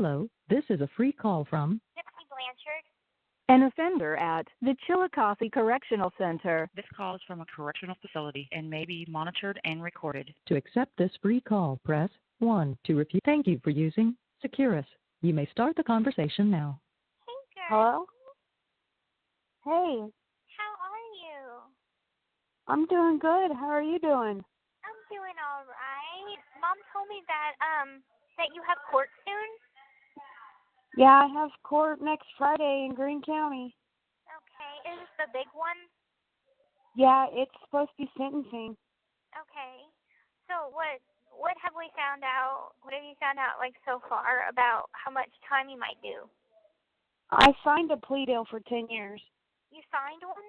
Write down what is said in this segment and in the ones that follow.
Hello, this is a free call from Gypsy Blanchard. An offender at the Chillicothe Correctional Center. This call is from a correctional facility and may be monitored and recorded. To accept this free call, press 1. To repeat, thank you for using Securus. You may start the conversation now. Hey, girl. Hello? Hey, How are you? I'm doing good. How are you doing? I'm doing all right. Mom told me that you have court soon. Yeah, I have court next Friday in Greene County. Okay. Is this the big one? Yeah, it's supposed to be sentencing. Okay. So what have we found out? What have you found out like so far about how much time you might do? I signed a plea deal for 10 years. You signed one?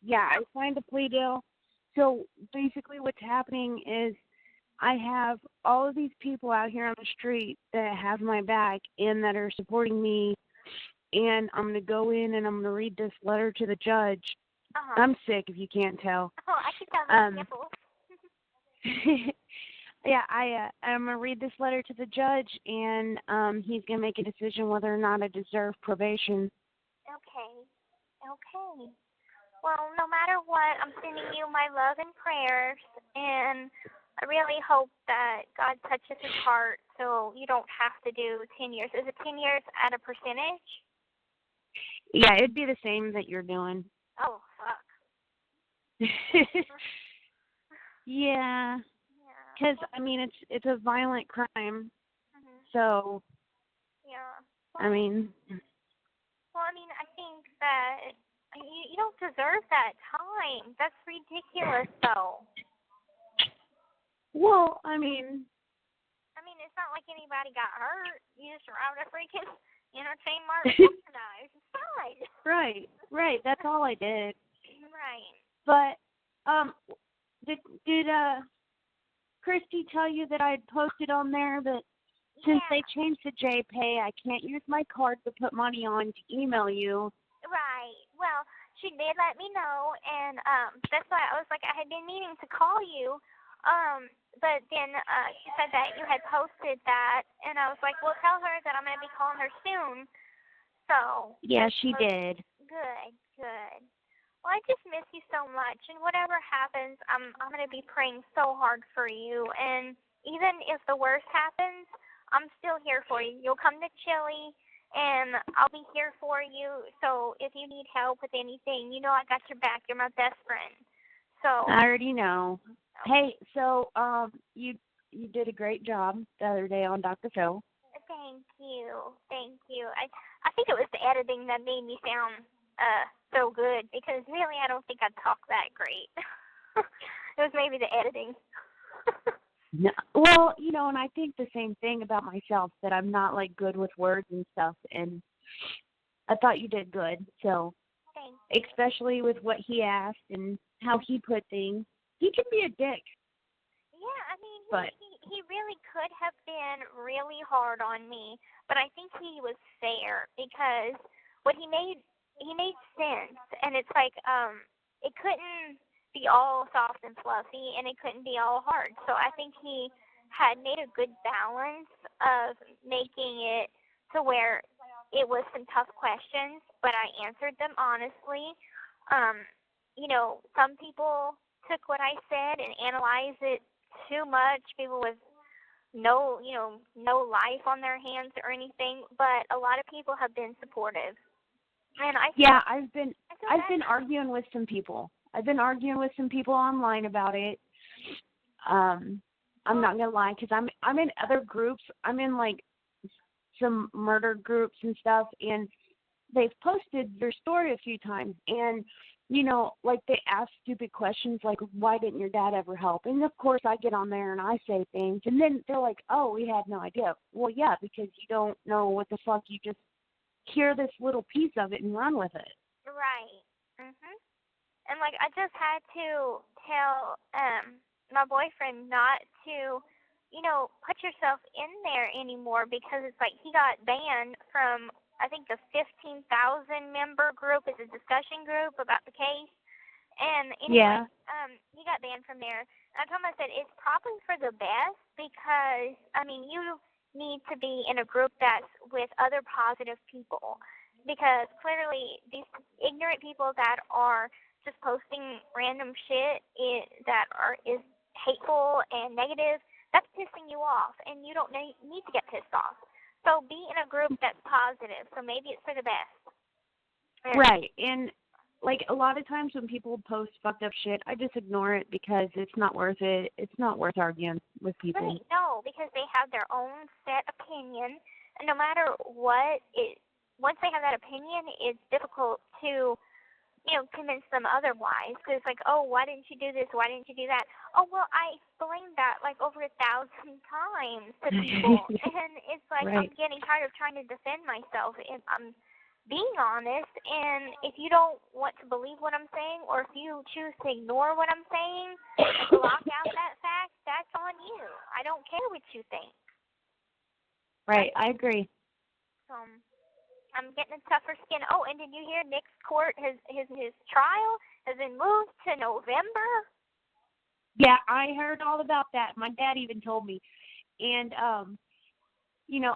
Yeah, I signed a plea deal. So basically what's happening is I have all of these people out here on the street that have my back and that are supporting me, and I'm going to go in and I'm going to read this letter to the judge. Uh-huh. I'm sick, if you can't tell. Oh, I can tell the nipples. Yeah, I'm going to read this letter to the judge, and he's going to make a decision whether or not I deserve probation. Okay. Well, no matter what, I'm sending you my love and prayers, and I really hope that God touches his heart so you don't have to do 10 years. Is it 10 years at a percentage? Yeah, it'd be the same that you're doing. Oh, fuck. Yeah, because, I mean, it's a violent crime, so, Yeah. I mean... Well, I mean, I think that you don't deserve that time. That's ridiculous, though. Well, I mean, it's not like anybody got hurt. You just robbed a freaking entertainment mart merchandise. It's fine. Right. That's all I did. Right. But, did Christy tell you that I had posted on there that since they changed to JPay, I can't use my card to put money on to email you? Right. Well, she did let me know, and that's why I was like, I had been meaning to call you. But then she said that you had posted that, and I was like, well, tell her that I'm going to be calling her soon. So. Yeah, she did. Good. Well, I just miss you so much, and whatever happens, I'm going to be praying so hard for you, and even if the worst happens, I'm still here for you. You'll come to Chile, and I'll be here for you, so if you need help with anything, you know I got your back. You're my best friend. So. I already know. Hey, so you did a great job the other day on Dr. Phil. Thank you. I think it was the editing that made me sound so good, because really I don't think I talk that great. It was maybe the editing. No, well, and I think the same thing about myself, that I'm not like good with words and stuff, and I thought you did good. So, Thank you. Especially with what he asked and how he put things. He can be a dick. Yeah, he really could have been really hard on me, but I think he was fair, because what he made sense, and it's like it couldn't be all soft and fluffy, and it couldn't be all hard. So I think he had made a good balance of making it to where it was some tough questions, but I answered them honestly. Some people took what I said and analyzed it too much. People with no life on their hands or anything, but a lot of people have been supportive. And I've been arguing with some people. I've been arguing with some people online about it. I'm not gonna lie, because I'm in other groups. I'm in like some murder groups and stuff, and they've posted your story a few times, and like they ask stupid questions like, why didn't your dad ever help? And of course I get on there and I say things, and then they're like, oh, we had no idea. Well, yeah, because you don't know what the fuck, you just hear this little piece of it and run with it. Right. And like I just had to tell my boyfriend not to, put yourself in there anymore, because it's like he got banned from, I think, the 15,000 member group. Is a discussion group about the case. And anyway, he got banned from there. And I told him, I said, it's probably for the best, because, you need to be in a group that's with other positive people, because clearly these ignorant people that are just posting random shit is hateful and negative, that's pissing you off, and you don't need to get pissed off. So be in a group that's positive. So maybe it's for the best. Right. And like a lot of times when people post fucked up shit, I just ignore it because it's not worth it. It's not worth arguing with people. Right. No, because they have their own set opinion, and no matter what, once they have that opinion, it's difficult to, convince them otherwise. Because it's like, oh, why didn't you do this? Why didn't you do that? Oh, well, I explained that like over 1,000 times to people, and it's like right. I'm getting tired of trying to defend myself. If I'm being honest, and if you don't want to believe what I'm saying, or if you choose to ignore what I'm saying, block out that fact, that's on you. I don't care what you think. Right, I agree. I'm getting a tougher skin. Oh, and did you hear Nick's court, his trial has been moved to November? Yeah, I heard all about that. My dad even told me. And,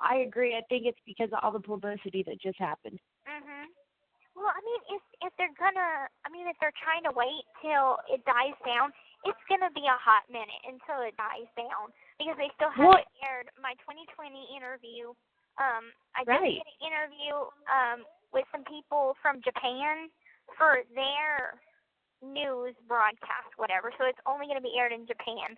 I agree. I think it's because of all the publicity that just happened. Mhm. Well, I mean, if they're trying to wait till it dies down, it's gonna be a hot minute until it dies down, because they still haven't aired my 2020 interview. I just did an interview with some people from Japan for their news broadcast, whatever. So it's only gonna be aired in Japan.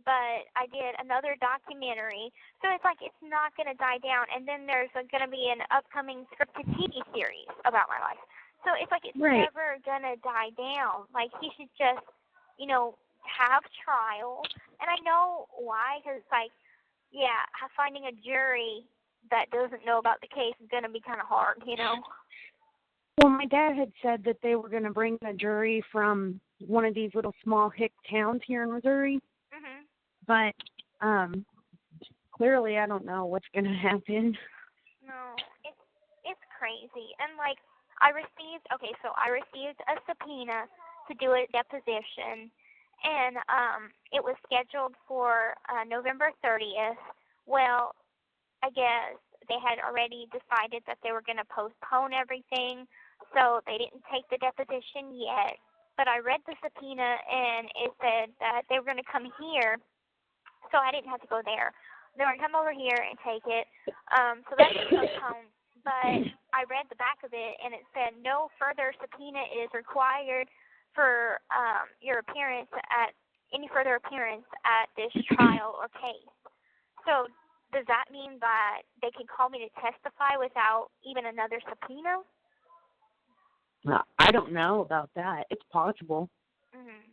But I did another documentary, so it's like it's not going to die down. And then there's going to be an upcoming scripted TV series about my life. So it's like it's never going to die down. Like, he should just, have trial. And I know why, because it's like, finding a jury that doesn't know about the case is going to be kind of hard, Well, my dad had said that they were going to bring a jury from one of these little small hick towns here in Missouri. Mhm. But clearly, I don't know what's going to happen. No, it's crazy. And like, I received a subpoena to do a deposition, and it was scheduled for November 30th. Well, I guess they had already decided that they were going to postpone everything, so they didn't take the deposition yet. But I read the subpoena, and it said that they were going to come here, so I didn't have to go there. They were going to come over here and take it. So that's postponed. But I read the back of it, and it said no further subpoena is required for any further appearance at this trial or case. So does that mean that they can call me to testify without even another subpoena? I don't know about that. It's possible. Mhm.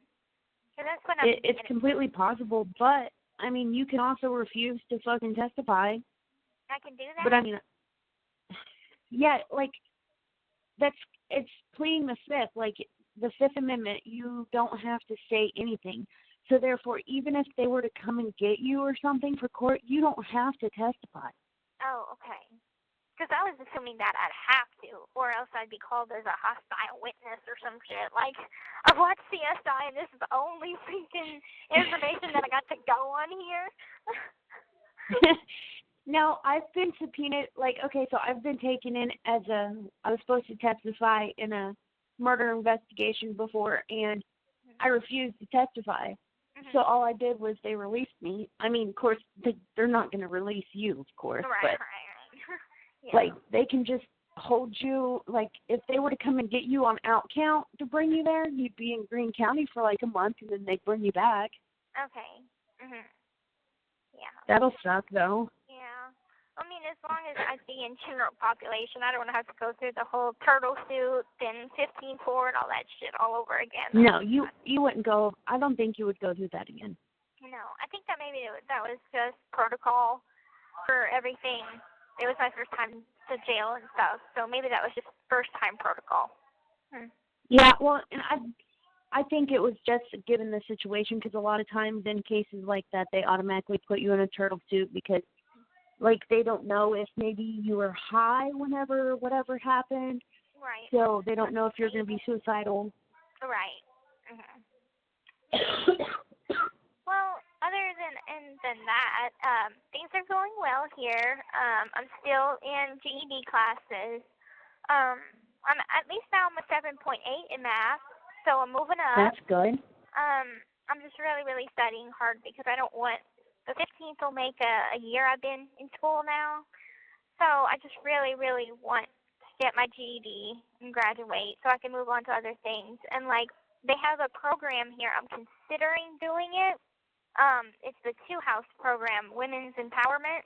So that's what it's completely possible, but I mean, you can also refuse to fucking testify. I can do that? But I mean, yeah, like, it's pleading the Fifth. Like, the Fifth Amendment, you don't have to say anything. So therefore, even if they were to come and get you or something for court, you don't have to testify. Oh, okay. Because I was assuming that I'd have to, or else I'd be called as a hostile witness or some shit. Like, I watched CSI, and this is the only freaking information that I got to go on here. No, I've been subpoenaed. Like, okay, so I've been taken in I was supposed to testify in a murder investigation before, and I refused to testify. Mm-hmm. So all I did was they released me. I mean, of course, they're not going to release you, of course. Right. Yeah. Like, they can just hold you, like, if they were to come and get you on out count to bring you there, you'd be in Greene County for like a month, and then they'd bring you back. Okay. Mhm. Yeah. That'll suck, though. Yeah. I mean, as long as I see in general population, I don't want to have to go through the whole turtle suit and 15-4 and all that shit all over again. No, you wouldn't go. I don't think you would go through that again. No, I think that maybe that was just protocol for everything. It was my first time to jail and stuff, so maybe that was just first-time protocol. Yeah, well, and I think it was just given the situation, because a lot of times in cases like that, they automatically put you in a turtle suit because, like, they don't know if maybe you were high whenever whatever happened. Right. So they don't know if you're going to be suicidal. Right. Mm-hmm. Well, other other than that, things are going well here. I'm still in GED classes. I'm at least now I'm a 7.8 in math, so I'm moving up. That's good. I'm just really, really studying hard because I don't want the 15th will make a year I've been in school now. So I just really, really want to get my GED and graduate so I can move on to other things. And like they have a program here. I'm considering doing it. It's the Two House program, Women's Empowerment.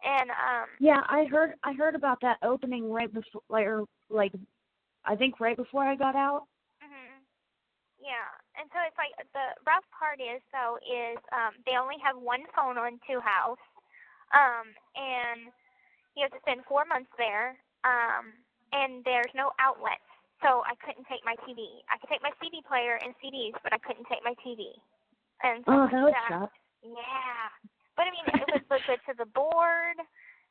And yeah, I heard about that opening right before, like I think right before I got out. Yeah, and so it's like the rough part is they only have one phone on Two House, and you have to spend 4 months there, and there's no outlets, so I couldn't take my TV. I could take my CD player and CDs, but I couldn't take my TV. And so that would suck. Yeah, but I mean it would look good to the board.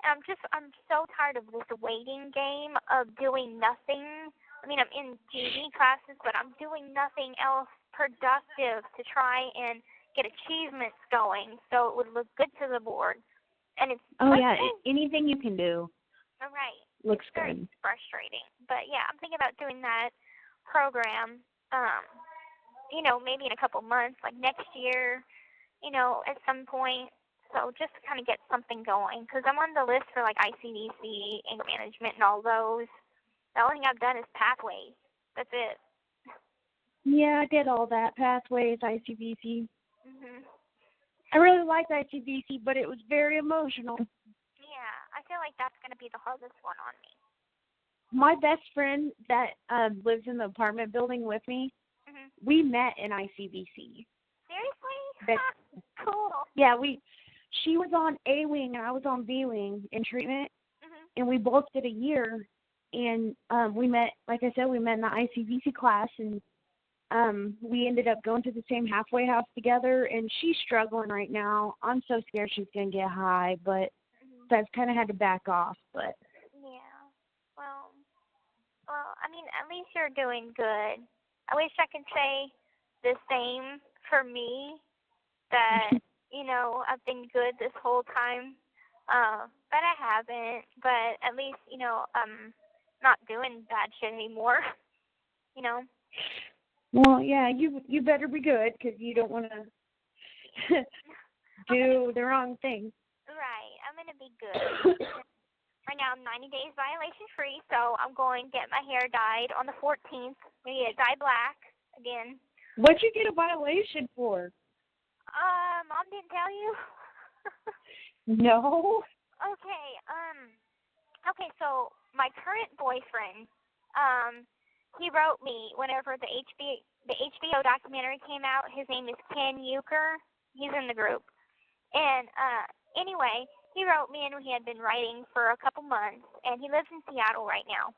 And I'm so tired of this waiting game of doing nothing. I mean, I'm in GED classes, but I'm doing nothing else productive to try and get achievements going so it would look good to the board. And it's anything you can do. All right. Looks it's very good. frustrating. But yeah, I'm thinking about doing that program, maybe in a couple months, like next year, at some point. So just to kind of get something going, because I'm on the list for like ICDC, anger management, and all those. The only thing I've done is pathways. That's it. Yeah, I did all that. Pathways, ICBC. I really liked ICBC, but it was very emotional. Yeah, I feel like that's going to be the hardest one on me. My best friend that lives in the apartment building with me, we met in ICBC. Seriously? Cool. Yeah, she was on A wing and I was on B wing in treatment, and we both did a year. And we met, like I said, we met in the ICBC class, and we ended up going to the same halfway house together, and she's struggling right now. I'm so scared she's going to get high, but I've kind of had to back off. But yeah, well, I mean, at least you're doing good. I wish I could say the same for me, that, I've been good this whole time, but I haven't. But at least, I'm not doing bad shit anymore, Well, yeah, you better be good, because you don't want to do the wrong thing. Right, I'm going to be good. Right now I'm 90 days violation free, so I'm going to get my hair dyed on the 14th. Maybe dye black again. What'd you get a violation for? Mom didn't tell you? No. Okay, so my current boyfriend, he wrote me whenever the HBO documentary came out. His name is Ken Euchre. He's in the group. And anyway, he wrote me, and he had been writing for a couple months, and he lives in Seattle right now.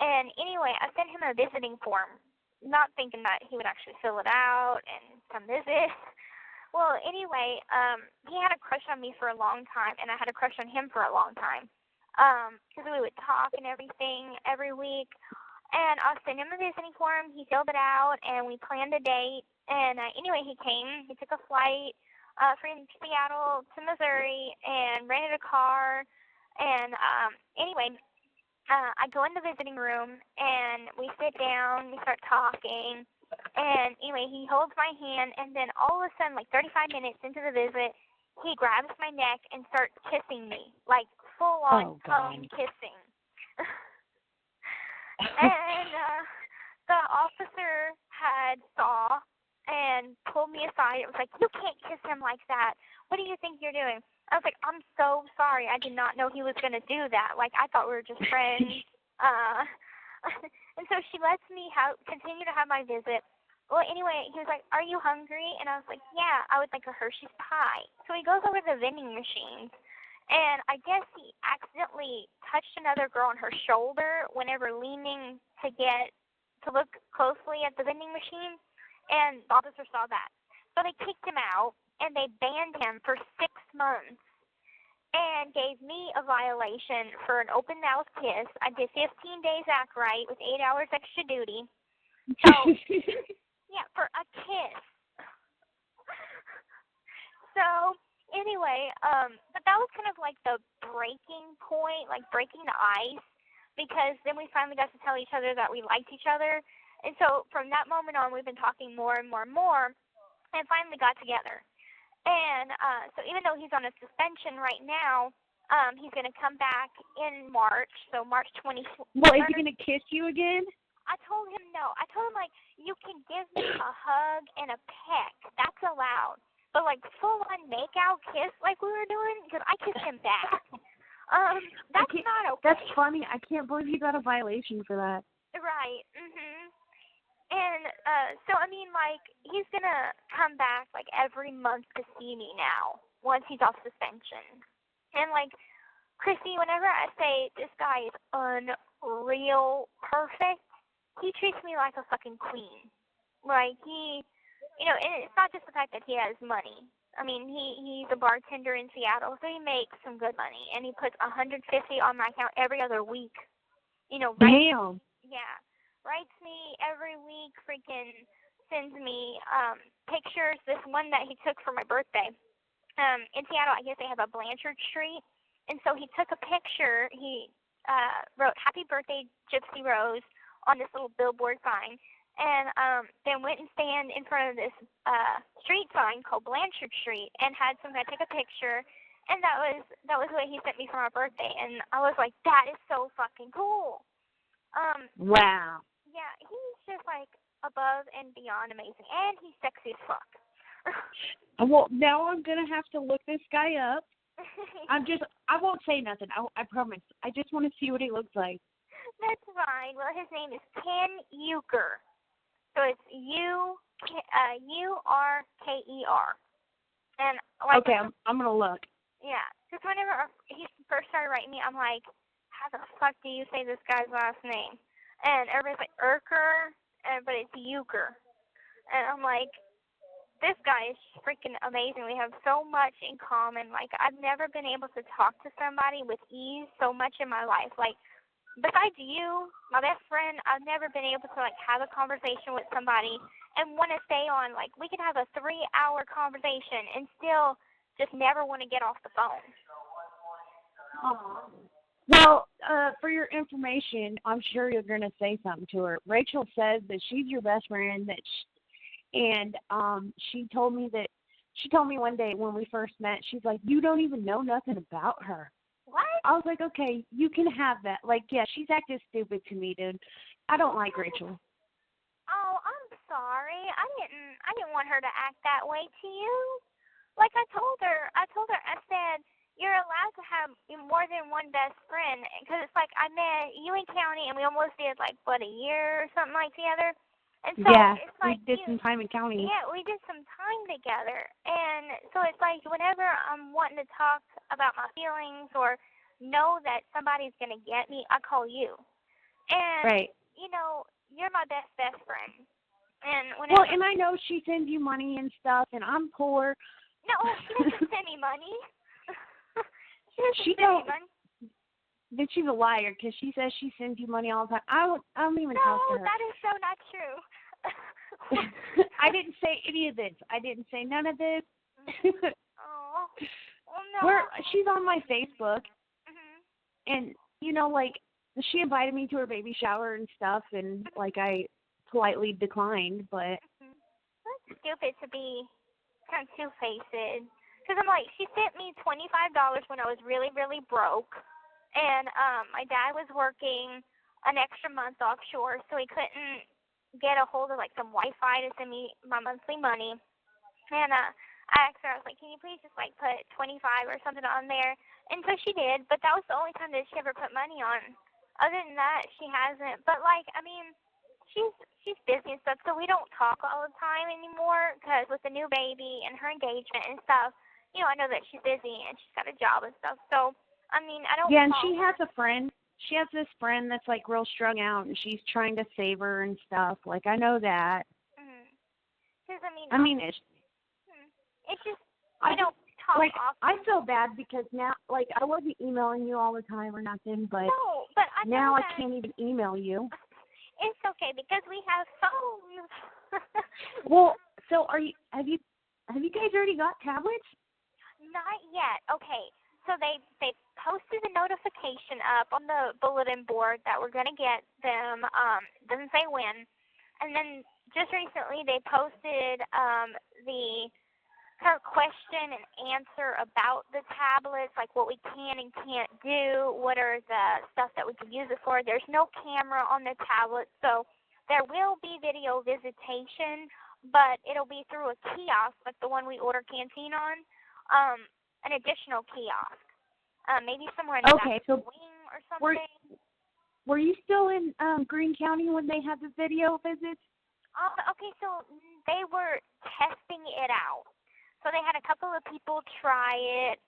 And anyway, I sent him a visiting form, not thinking that he would actually fill it out and come visit. Well, anyway, he had a crush on me for a long time, and I had a crush on him for a long time, because we would talk and everything every week. And I sent him a visiting form. He filled it out, and we planned a date. And anyway, he came. He took a flight from Seattle to Missouri and rented a car. And anyway, I go in the visiting room, and we sit down. We start talking. And anyway, he holds my hand, and then all of a sudden, like 35 minutes into the visit, he grabs my neck and starts kissing me, like full-on tongue kissing. And the officer had saw and pulled me aside. It was like, you can't kiss him like that. What do you think you're doing? I was like, I'm so sorry. I did not know he was going to do that. Like, I thought we were just friends. And so she lets me continue to have my visit. Well, anyway, he was like, are you hungry? And I was like, yeah, I would like a Hershey's pie. So he goes over to the vending machines, and I guess he accidentally touched another girl on her shoulder whenever leaning to look closely at the vending machine, and the officer saw that. So they kicked him out, and they banned him for 6 months and gave me a violation for an open mouth kiss. I did 15 days act right with 8 hours extra duty. So, yeah, for a kiss. So anyway, but that was kind of like the breaking point, like breaking the ice, because then we finally got to tell each other that we liked each other. And so from that moment on, we've been talking more and more and more, and finally got together. And so even though he's on a suspension right now, he's going to come back in March, so March 24th. Well, is he going to kiss you again? I told him no. I told him, like, you can give me a hug and a peck. That's allowed. But, like, full-on make-out kiss like we were doing, because I kissed him back. That's not okay. That's funny. I can't believe you got a violation for that. Right. Mhm. And so, I mean, like, he's going to come back, like, every month to see me now once he's off suspension. And, like, Chrissy, whenever I say this guy is unreal perfect, he treats me like a fucking queen. Like, he, you know, and it's not just the fact that he has money. I mean, he's a bartender in Seattle, so he makes some good money. And he puts $150 on my account every other week. You know, right? Damn. Yeah. Writes me every week, freaking sends me pictures. This one that he took for my birthday. In Seattle, I guess they have a Blanchard Street. And so he took a picture. He wrote, "Happy birthday, Gypsy Rose," on this little billboard sign. And then went and stand in front of this street sign called Blanchard Street and had some guy take a picture. And that was what he sent me for my birthday. And I was like, that is so fucking cool. Wow. Yeah, he's just, like, above and beyond amazing. And he's sexy as fuck. Well, now I'm going to have to look this guy up. I won't say nothing. I promise. I just want to see what he looks like. That's fine. Well, his name is Ken Euchre. So it's Urker. And, like, okay, I'm going to look. Yeah, because whenever he first started writing me, I'm like, how the fuck do you say this guy's last name? And everybody's like, Urker, but it's Euchre. And I'm like, this guy is freaking amazing. We have so much in common. Like, I've never been able to talk to somebody with ease so much in my life. Like, besides you, my best friend, I've never been able to, like, have a conversation with somebody and want to stay on. Like, we could have a 3-hour conversation and still just never want to get off the phone. Aww. Well, for your information, I'm sure you're going to say something to her. Rachel says that she's your best friend, and she told me one day when we first met, she's like, you don't even know nothing about her. What? I was like, okay, you can have that. Like, yeah, she's acting stupid to me, dude. I don't like Rachel. Oh, I'm sorry. I didn't want her to act that way to you. Like, I told her, I said, you're allowed to have more than one best friend, because it's like I met you in county, and we almost did, like, what, a year or something like together? And so yeah, it's like we did some time in county. Yeah, we did some time together. And so it's like whenever I'm wanting to talk about my feelings or know that somebody's going to get me, I call you. And, right. You know, you're my best friend. And well, and I know she sends you money and stuff, and I'm poor. No, she doesn't send me money. She don't. Then she's a liar, because she says she sends you money all the time. I don't even talk to her. No, that is so not true. I didn't say any of this. I didn't say none of this. Oh, well, no. She's on my Facebook, Mm-hmm. and, you know, like, she invited me to her baby shower and stuff, and, like, I politely declined, but. Mm-hmm. That's stupid to be kind of two-faced. Because I'm like, she sent me $25 when I was really, really broke. And my dad was working an extra month offshore, so he couldn't get a hold of, like, some Wi-Fi to send me my monthly money. And I asked her, I was like, can you please just, like, put 25 or something on there? And so she did, but that was the only time that she ever put money on. Other than that, she hasn't. But, like, I mean, she's busy and stuff, so we don't talk all the time anymore, because with the new baby and her engagement and stuff, you know, I know that she's busy and she's got a job and stuff. So, I mean, I don't. Yeah, and she has a friend. She has this friend that's, like, real strung out, and she's trying to save her and stuff. Like, I know that. Because, I mean, it's just, I don't talk like, often. I feel bad because now, like, I wasn't emailing you all the time or nothing, but, no, but now I can't even email you. It's okay because we have phones. Well, so have you guys already got tablets? Not yet. Okay. So they posted a notification up on the bulletin board that we're going to get them. Doesn't say when. And then just recently they posted the kind of question and answer about the tablets, like what we can and can't do, what are the stuff that we can use it for. There's no camera on the tablet, so there will be video visitation, but it'll be through a kiosk like the one we order Canteen on, an additional kiosk, maybe somewhere in the back of the wing or something. Were you still in Greene County when they had the video visits? Okay, so they were testing it out. So they had a couple of people try it,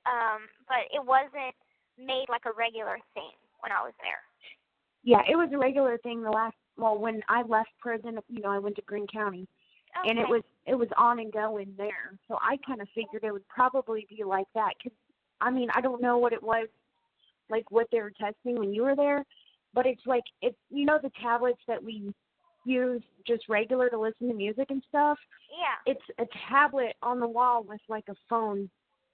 but it wasn't made like a regular thing when I was there. Yeah, it was a regular thing when I left prison, I went to Greene County. Okay. And it was on and going there. So I kind of figured it would probably be like that. Cause, I don't know what it was, like what they were testing when you were there, but it's like, the tablets that we use just regular to listen to music and stuff. Yeah. It's a tablet on the wall with like a phone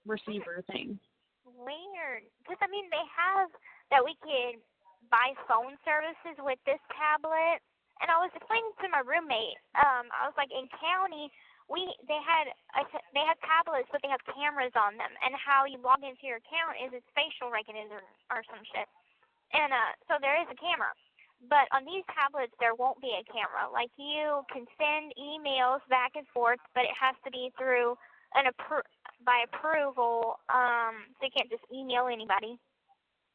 receiver thing. Weird. Because, they have that we could buy phone services with this tablet. And I was explaining to my roommate, I was like, in county, they have tablets, but they have cameras on them. And how you log into your account is it's facial recognition or some shit. And so there is a camera. But on these tablets, there won't be a camera. Like, you can send emails back and forth, but it has to be through by approval, so you can't just email anybody.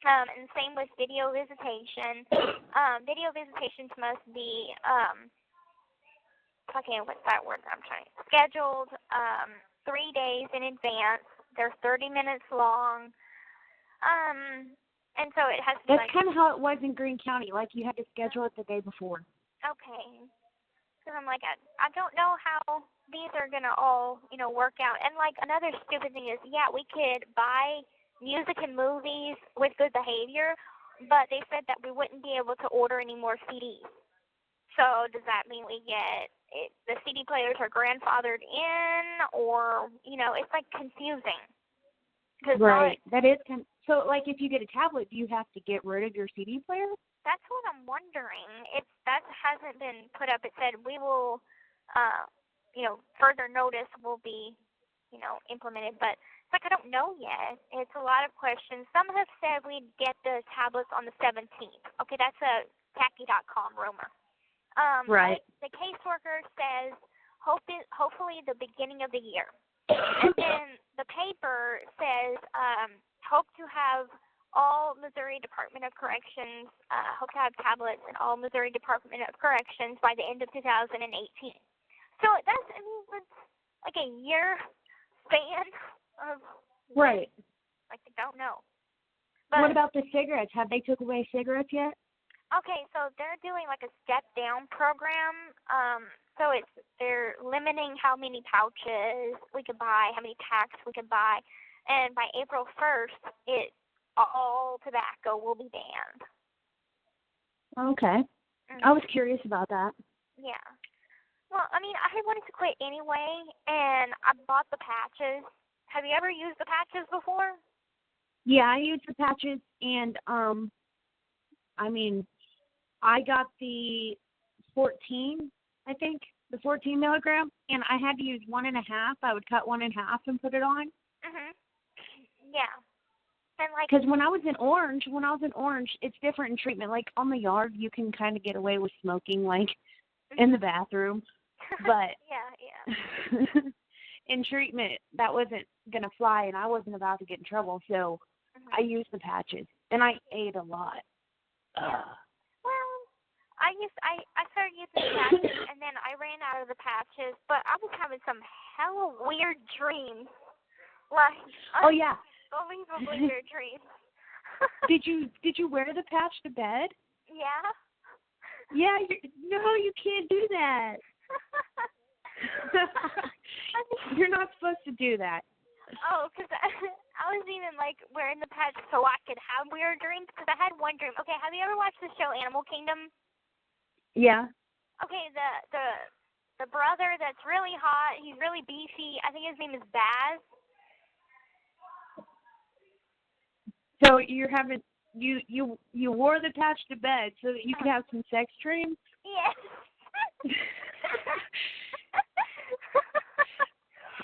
And same with video visitation. Video visitations must be, what's that word I'm trying? Scheduled 3 days in advance. They're 30 minutes long. And so it has to That's kind of how it was in Greene County. Like, you had to schedule it the day before. Okay. Because I'm like, I don't know how these are going to all, work out. And, like, another stupid thing is, yeah, we could buy music and movies with good behavior, but they said that we wouldn't be able to order any more CDs. So does that mean we get the CD players are grandfathered in, or, it's, like, confusing. Right. That is so, like, if you get a tablet, do you have to get rid of your CD player? That's what I'm wondering. That hasn't been put up. It said we will, further notice will be, implemented. But it's like I don't know yet. It's a lot of questions. Some have said we'd get the tablets on the 17th. Okay, that's a tacky.com rumor. Right. The caseworker says hopefully the beginning of the year. And then the paper says hope to have all Missouri Department of Corrections, hope to have tablets in all Missouri Department of Corrections by the end of 2018. So that's, it's like a year span of... Right. Like, I don't know. But, what about the cigarettes? Have they took away cigarettes yet? Okay, so they're doing like a step-down program. So they're limiting how many pouches we could buy, how many packs we could buy. And by April 1st, all tobacco will be banned. Okay. Mm-hmm. I was curious about that. Yeah. Well, I wanted to quit anyway, and I bought the patches. Have you ever used the patches before? Yeah, I used the patches, and, I got the 14, I think, the 14 milligram, and I had to use 1.5. I would cut 1 in half and put it on. Mhm. Yeah. And because when I was in Orange, it's different in treatment. Like on the yard, you can kind of get away with smoking, like in the bathroom, but yeah. in treatment, that wasn't gonna fly, and I wasn't about to get in trouble, so I used the patches, and I ate a lot. Well, I started using the patches, and then I ran out of the patches, but I was having some hella weird dreams. Like, oh yeah, unbelievably weird dreams. Did you wear the patch to bed? Yeah. Yeah, no, you can't do that. You're not supposed to do that. Oh, because I was even like wearing the patch so I could have weird dreams. Because I had one dream. Okay, have you ever watched the show Animal Kingdom? Yeah. Okay, the brother that's really hot. He's really beefy. I think his name is Baz. So you're having you wore the patch to bed so that you could have some sex dreams? Yes.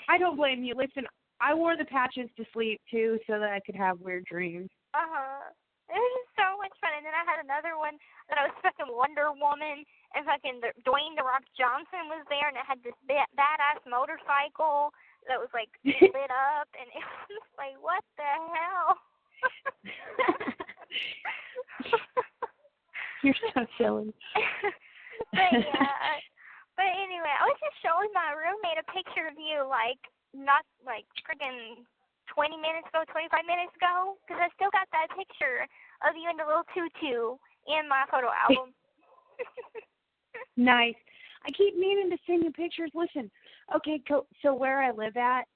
I don't blame you. Listen, I wore the patches to sleep too so that I could have weird dreams. It was so much fun. And then I had another one that I was fucking Wonder Woman, and fucking Dwayne The Rock Johnson was there, and it had this badass motorcycle that was like lit up, and it was like, what the hell? You're so silly. But yeah. But anyway, I was just showing my roommate a picture of you, like, not, like, freaking 20 minutes ago, 25 minutes ago, because I still got that picture of you in the little tutu in my photo album. Nice. I keep meaning to send you pictures. Listen, okay, so where I live at,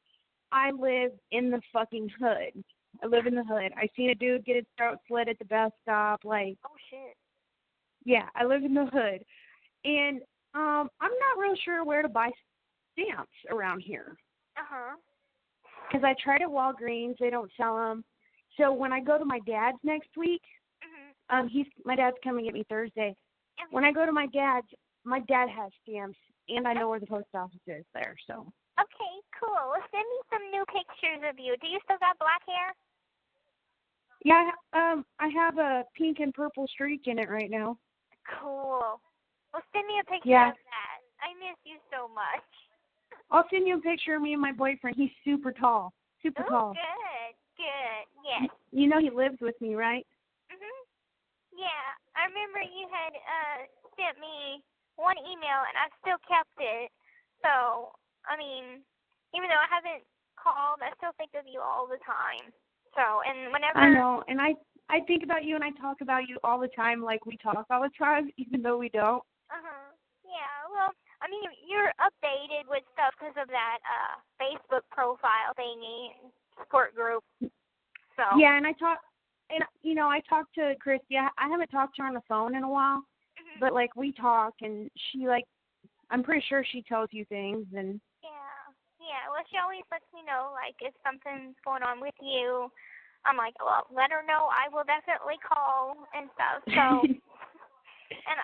I live in the fucking hood. I live in the hood. I seen a dude get his throat slit at the bus stop, like. Oh, shit. Yeah, I live in the hood. And I'm not real sure where to buy stamps around here. Because I tried at Walgreens, they don't sell them. So when I go to my dad's next week, my dad's coming to get me Thursday. When I go to my dad has stamps, and I know where the post office is there. So. Okay, cool. Well, send me some new pictures of you. Do you still got black hair? Yeah, I have a pink and purple streak in it right now. Cool. Well, send me a picture of that. I miss you so much. I'll send you a picture of me and my boyfriend. He's super tall. Super tall. Good. Yes. You know he lives with me, right? Yeah, I remember you had sent me one email, and I still kept it. So, I mean, even though I haven't called, I still think of you all the time. So, and whenever... I know, and I think about you and I talk about you all the time like we talk all the time, even though we don't. Yeah, well, I mean, you're updated with stuff because of that Facebook profile thingy, support group. So. Yeah, and I talked to Christy. I haven't talked to her on the phone in a while, but, like, we talk, and she, like, I'm pretty sure she tells you things, and... Yeah, well, she always lets me know, like, if something's going on with you. I'm like, well, let her know. I will definitely call and stuff. So, and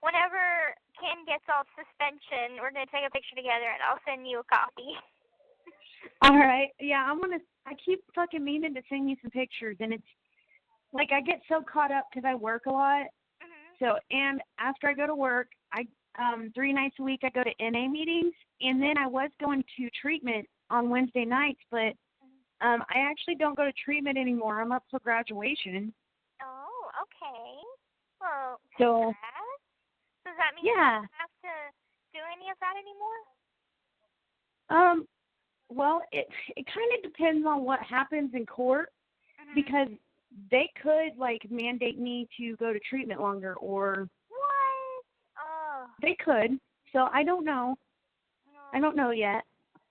whenever Ken gets off suspension, we're going to take a picture together, and I'll send you a copy. All right. Yeah, I keep fucking meaning to send you some pictures, and it's, like, I get so caught up because I work a lot. So, and after I go to work, 3 nights a week I go to NA meetings, and then I was going to treatment on Wednesday nights, but I actually don't go to treatment anymore. I'm up for graduation. Oh, okay. Well, so does that mean you don't have to do any of that anymore? Well, it kind of depends on what happens in court, because they could, like, mandate me to go to treatment longer, or... What? Oh. They could. So I don't know. No. I don't know yet.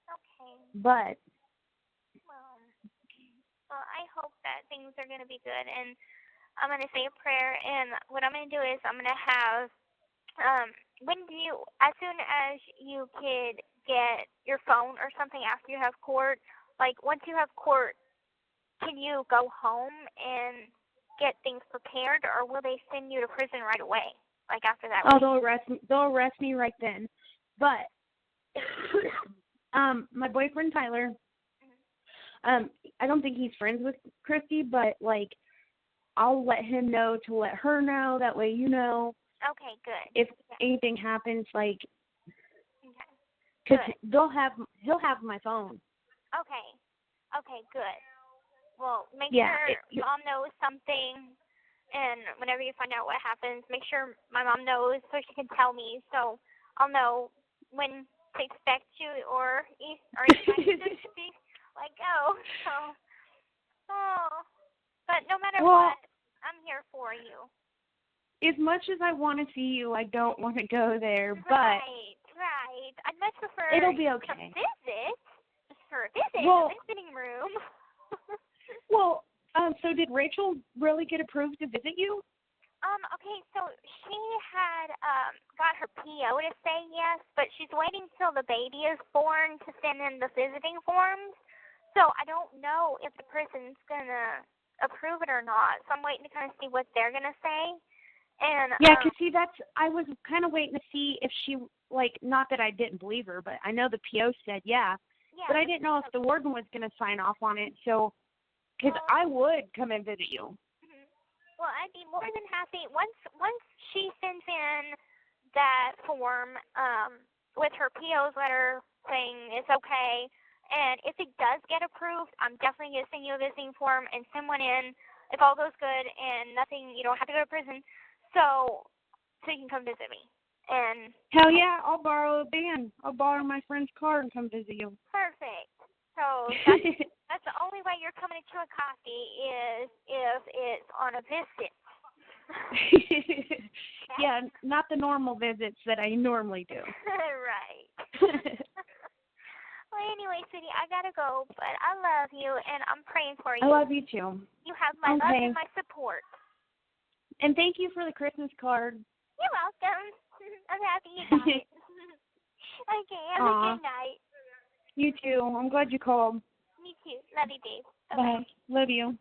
Okay. But. Well, I hope that things are going to be good. And I'm going to say a prayer. And what I'm going to do is I'm going to have, as soon as you could get your phone or something after you have court, like once you have court, can you go home and get things prepared, or will they send you to prison right away? Like after that? Oh, they'll arrest me right then. But my boyfriend Tyler, I don't think he's friends with Christy, but, like, I'll let him know to let her know. That way, you know. Okay, good. If anything happens, like, because he'll have my phone. Okay, good. Well, make sure Mom knows something. And whenever you find out what happens, make sure my mom knows so she can tell me, so I'll know when to expect you or you might just be let go. So, but no matter what, I'm here for you. As much as I want to see you, I don't want to go there. Right. I'd much prefer it'll be okay. Just for a visit in the visiting room. Well. So did Rachel really get approved to visit you? Okay, so she had got her PO to say yes, but she's waiting till the baby is born to send in the visiting forms. So I don't know if the prison's gonna approve it or not. So I'm waiting to kind of see what they're going to say. And yeah, because see, I was kind of waiting to see if she, like, not that I didn't believe her, but I know the PO said yeah. But I didn't know if the warden was going to sign off on it. So, because I would come and visit you. Well, I'd be more than happy once she sends in that form with her PO's letter saying it's okay, and if it does get approved, I'm definitely going to send you a visiting form and send one in if all goes good and nothing, you don't have to go to prison, so you can come visit me. And hell yeah, I'll borrow a van. I'll borrow my friend's car and come visit you. Perfect. So that's the only way you're coming to a coffee is if it's on a visit. Yeah, not the normal visits that I normally do. Right. Well, anyway, sweetie, I gotta go, but I love you and I'm praying for you. I love you too. You have my love and my support. And thank you for the Christmas card. You're welcome. I'm happy you got it. Okay, have a good night. You too. I'm glad you called. Me too. Love you, babe. Bye. Love you.